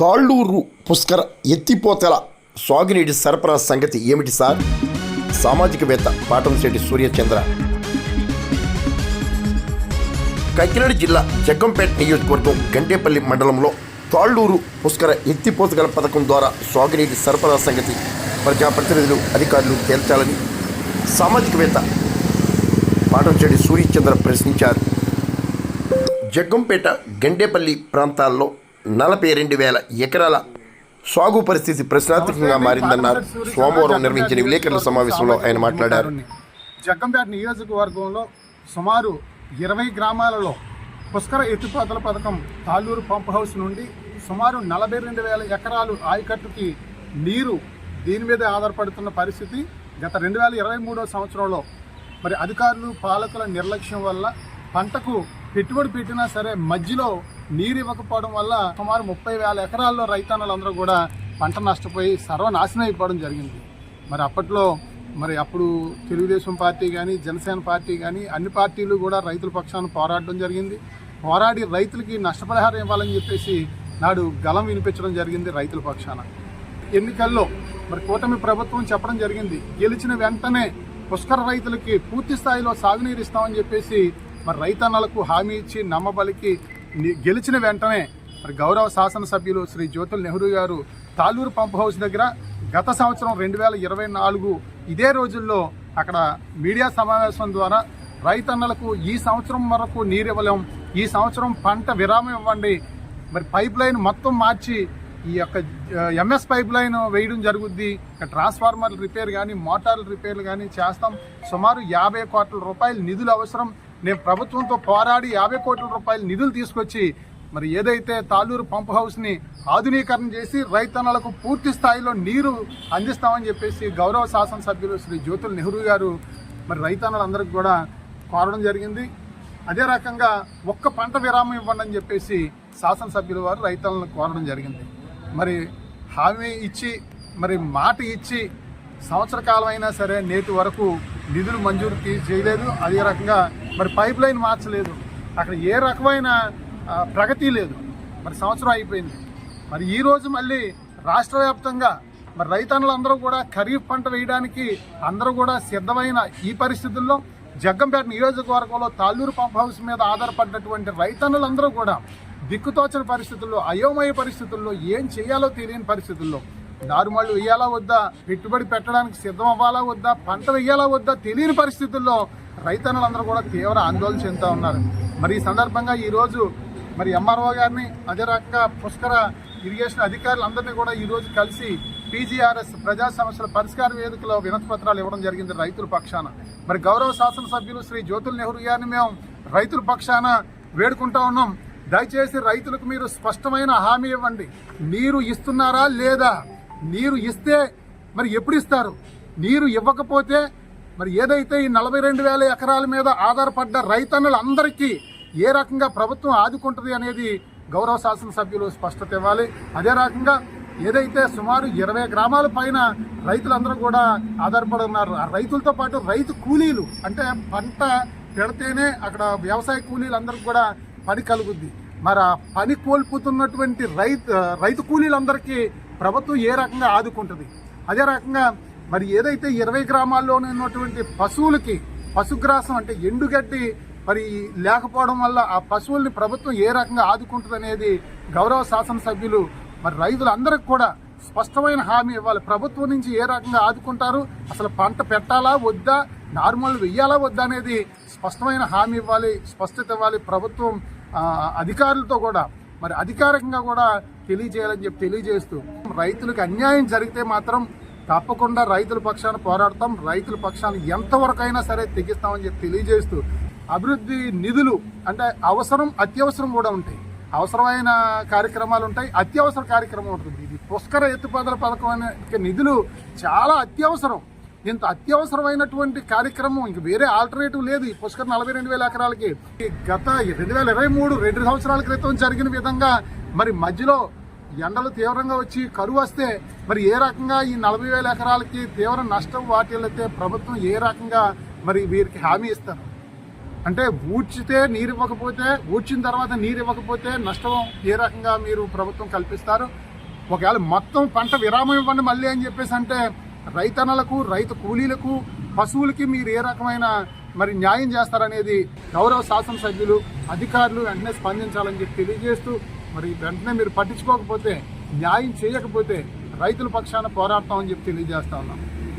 తాళ్ళూరు పుష్కర ఎత్తిపోతల సాగునీటి సరఫరా సంగతి ఏమిటి సార్? సామాజికవేత్త పాటంశెట్టి సూర్యచంద్ర. కాకినాడ జిల్లా జగ్గంపేట నియోజకవర్గం గంటేపల్లి మండలంలో తాళ్ళూరు పుష్కర ఎత్తిపోతగల పథకం ద్వారా సాగునీటి సరఫరా సంగతి ప్రజాప్రతినిధులు అధికారులు తేల్చాలని సామాజికవేత్త పాటంశెట్టి సూర్యచంద్ర ప్రశ్నించారు. జగ్గంపేట గంటేపల్లి ప్రాంతాల్లో 42,000 ఎకరాల సాగు పరిస్థితి ప్రశ్నార్థకంగా మారిందన్నారు. సోమవారం నిర్వహించిన విలేకరుల సమావేశంలో ఆయన మాట్లాడారు. జగ్గంపేట నియోజకవర్గంలో సుమారు 20 గ్రామాలలో పుష్కర ఎత్తిపోతల పథకం తాళ్ళూరు పంప్ హౌస్ నుండి సుమారు 42,000 ఎకరాలు ఆయకట్టుకి నీరు దీని మీద ఆధారపడుతున్న పరిస్థితి గత 2023 సంవత్సరంలో మరి అధికారులు పాలకుల నిర్లక్ష్యం వల్ల పంటకు పెట్టుబడి పెట్టినా సరే మధ్యలో నీరు ఇవ్వకపోవడం వల్ల సుమారు 30,000 ఎకరాల్లో రైతన్నలందరూ కూడా పంట నష్టపోయి సర్వనాశనం అయిపోవడం జరిగింది. మరి అప్పట్లో అప్పుడు తెలుగుదేశం పార్టీ కానీ జనసేన పార్టీ కానీ అన్ని పార్టీలు కూడా రైతుల పక్షాన పోరాడడం జరిగింది. పోరాడి రైతులకి నష్టపరిహారం ఇవ్వాలని చెప్పేసి నాడు గలం వినిపించడం జరిగింది రైతుల పక్షాన. ఎన్నికల్లో కూటమి ప్రభుత్వం చెప్పడం జరిగింది, గెలిచిన వెంటనే పుష్కర రైతులకి పూర్తి స్థాయిలో సాగునీరు ఇస్తామని చెప్పేసి రైతన్నలకు హామీ ఇచ్చి నమ్మబలికి గెలిచిన వెంటనే గౌరవ శాసనసభ్యులు శ్రీ జ్యోతుల్ నెహ్రూ గారు తాళ్ళూరు పంప్ హౌస్ దగ్గర గత సంవత్సరం 2024 ఇదే రోజుల్లో అక్కడ మీడియా సమావేశం ద్వారా రైతన్నలకు ఈ సంవత్సరం వరకు నీరు ఇవ్వలేం, ఈ సంవత్సరం పంట విరామం ఇవ్వండి, పైప్ లైన్ మొత్తం మార్చి ఈ యొక్క ఎంఎస్ పైప్ లైన్ వేయడం జరుగుద్ది, ట్రాన్స్ఫార్మర్ రిపేర్ కానీ మోటార్ల రిపేర్లు కానీ చేస్తాం, సుమారు 50 కోట్ల రూపాయల నిధులు అవసరం, నేను ప్రభుత్వంతో పోరాడి 50 కోట్ల రూపాయల నిధులు తీసుకొచ్చి ఏదైతే తాళ్ళూరు పంప్ హౌస్ని ఆధునీకరణ చేసి రైతన్నలకు పూర్తి స్థాయిలో నీరు అందిస్తామని చెప్పేసి గౌరవ శాసనసభ్యులు శ్రీ జ్యోతుల్ నెహ్రూ గారు రైతన్నలందరికీ కూడా కోరడం జరిగింది. అదే రకంగా ఒక్క పంట విరామం ఇవ్వండి అని చెప్పేసి శాసనసభ్యుల వారు రైతన్నలను కోరడం జరిగింది. హామీ ఇచ్చి మాట ఇచ్చి సంవత్సర కాలం అయినా సరే నేటి వరకు నిధులు మంజూరు చేయలేదు. అదే రకంగా పైప్ లైన్ మార్చలేదు. అక్కడ ఏ రకమైన ప్రగతి లేదు. సంవత్సరం అయిపోయింది. ఈరోజు మళ్ళీ రాష్ట్ర వ్యాప్తంగా రైతన్నులందరూ కూడా ఖరీఫ్ పంట వేయడానికి అందరూ కూడా సిద్ధమైన ఈ పరిస్థితుల్లో జగ్గంపేట నియోజకవర్గంలో తాళ్ళూరు పంప్ హౌస్ మీద ఆధారపడ్డటువంటి రైతన్నులందరూ కూడా దిక్కుతోచని పరిస్థితుల్లో, అయోమయ పరిస్థితుల్లో, ఏం చేయాలో తెలియని పరిస్థితుల్లో, నారుమళ్ళు వేయాలా వద్దా, పెట్టుబడి పెట్టడానికి సిద్ధం అవ్వాలా వద్దా, పంట వేయాలా వద్దా తెలియని పరిస్థితుల్లో రైతన్నులందరూ కూడా తీవ్ర ఆందోళన చెందుతూ ఉన్నారు. ఈ సందర్భంగా ఈరోజు ఎంఆర్ఓ గారిని అదే రకంగా పుష్కర ఇరిగేషన్ అధికారులందరినీ కూడా ఈరోజు కలిసి పీజీఆర్ఎస్ ప్రజా సమస్యల పరిష్కార వేదికలో వినతి పత్రాలు ఇవ్వడం జరిగింది రైతుల పక్షాన. గౌరవ శాసనసభ్యులు శ్రీ జ్యోతుల్ నెహ్రూ గారిని మేము రైతుల పక్షాన వేడుకుంటా ఉన్నాం, దయచేసి రైతులకు మీరు స్పష్టమైన హామీ ఇవ్వండి. నీరు ఇస్తున్నారా లేదా, నీరు ఇస్తే ఎప్పుడు ఇస్తారు, నీరు ఇవ్వకపోతే ఏదైతే ఈ 42,000 ఎకరాల మీద ఆధారపడ్డ రైతన్నులందరికీ ఏ రకంగా ప్రభుత్వం ఆదుకుంటుంది అనేది గౌరవ శాసనసభ్యులు స్పష్టత ఇవ్వాలి. అదే రకంగా ఏదైతే సుమారు 20 గ్రామాల పైన రైతులందరూ కూడా ఆధారపడి ఉన్నారు. ఆ రైతులతో పాటు రైతు కూలీలు, అంటే పంట పెడితేనే అక్కడ వ్యవసాయ కూలీలందరికీ కూడా పని కలుగుద్ది. ఆ పని కోల్పోతున్నటువంటి రైతు కూలీలందరికీ ప్రభుత్వం ఏ రకంగా ఆదుకుంటుంది. అదే రకంగా ఏదైతే 20 గ్రామాల్లో ఉన్నటువంటి పశువులకి పశుగ్రాసం అంటే ఎండుగడ్డి లేకపోవడం వల్ల ఆ పశువుల్ని ప్రభుత్వం ఏ రకంగా ఆదుకుంటుంది అనేది గౌరవ శాసనసభ్యులు రైతులందరికీ కూడా స్పష్టమైన హామీ ఇవ్వాలి. ప్రభుత్వం నుంచి ఏ రకంగా ఆదుకుంటారు, అసలు పంట పెట్టాలా వద్దా, నార్మల్ వెయ్యాలా వద్దా అనేది స్పష్టమైన హామీ ఇవ్వాలి, స్పష్టత ఇవ్వాలి. ప్రభుత్వం అధికారులతో కూడా అధికారికంగా కూడా తెలియజేయాలని తెలియజేస్తూ రైతులకు అన్యాయం జరిగితే మాత్రం తప్పకుండా రైతుల పక్షాన పోరాడతాం, రైతుల పక్షాన ఎంతవరకైనా సరే తెగిస్తామని తెలియజేస్తూ అభివృద్ధి నిధులు అంటే అవసరం అత్యవసరం కూడా ఉంటాయి. అవసరమైన కార్యక్రమాలు ఉంటాయి, అత్యవసర కార్యక్రమం ఉంటుంది. ఇది పుష్కర ఎత్తిపోతల పథకం అనే నిధులు చాలా అత్యవసరం. ఇంత అత్యవసరమైనటువంటి కార్యక్రమం ఇంక వేరే ఆల్టర్నేటివ్ లేదు. ఈ పుష్కర 42,000 ఎకరాలకి గత 2023 2 సంవత్సరాల క్రితం జరిగిన విధంగా మధ్యలో ఎండలు తీవ్రంగా వచ్చి కరువు వస్తే ఏ రకంగా ఈ 40,000 ఎకరాలకి తీవ్ర నష్టం వాటిల్లితే ప్రభుత్వం ఏ రకంగా వీరికి హామీ ఇస్తారు? అంటే ఊడ్చితే నీరు ఇవ్వకపోతే, ఊడ్చిన తర్వాత నీరు ఇవ్వకపోతే నష్టం ఏ రకంగా మీరు ప్రభుత్వం కల్పిస్తారు? ఒకవేళ మొత్తం పంట విరామం ఇవ్వండి మళ్ళీ అని చెప్పేసి అంటే రైతన్నలకు, రైతు కూలీలకు, పశువులకి మీరు ఏ రకమైన మరి న్యాయం చేస్తారనేది గౌరవ శాసనసభ్యులు, అధికారులు వెంటనే స్పందించాలని చెప్పి తెలియజేస్తూ, మరి వెంటనే మీరు పట్టించుకోకపోతే, న్యాయం చేయకపోతే రైతుల పక్షాన పోరాడతామని చెప్పి తెలియజేస్తా ఉన్నాం.